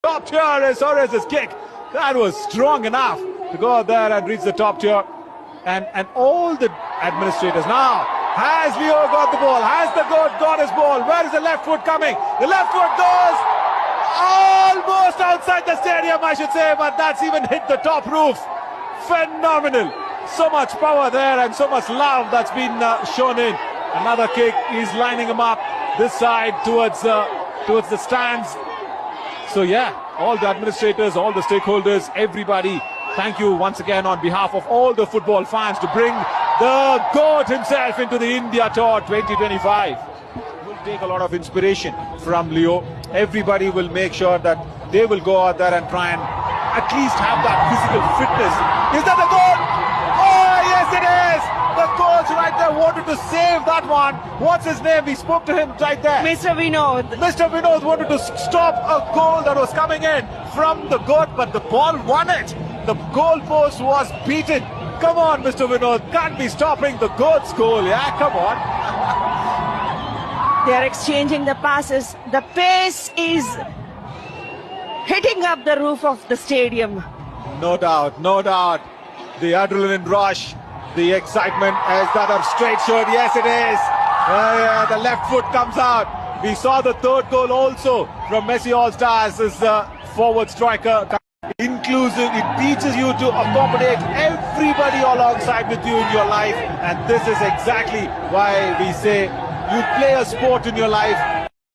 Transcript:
top tier is Suarez's kick. That was strong enough to go out there and reach the top tier. And all the administrators now. Has Leo got the ball? Has the goat got his ball? Where is the left foot coming? The left foot goes almost outside the stadium, I should say, but that's even hit the top roof. Phenomenal. So much power there and so much love that's been shown in. Another kick. He's lining him up this side towards the stands. So yeah, all the administrators, all the stakeholders, everybody, thank you once again on behalf of all the football fans to bring the GOAT himself into the India Tour 2025. We'll take a lot of inspiration from Leo. Everybody will make sure that they will go out there and try and at least have that physical fitness. Is that the goal? Oh, yes it is! The coach right there wanted to save that one. What's his name? We spoke to him right there. Mr. Vinod. Mr. Vinod wanted to stop a goal that was coming in from the GOAT, but the ball won it. The goalpost was beaten. Come on, Mr. Vinod. Can't be stopping the GOAT's goal. Yeah, come on. They're exchanging the passes. The pace is hitting up the roof of the stadium. No doubt, no doubt. The adrenaline rush, the excitement. Is that a straight shot? Yes, it is. Yeah, the left foot comes out. We saw the third goal also from Messi All-Stars as the forward striker. Inclusive, it teaches you to accommodate everybody alongside with you in your life, and this is exactly why we say you play a sport in your life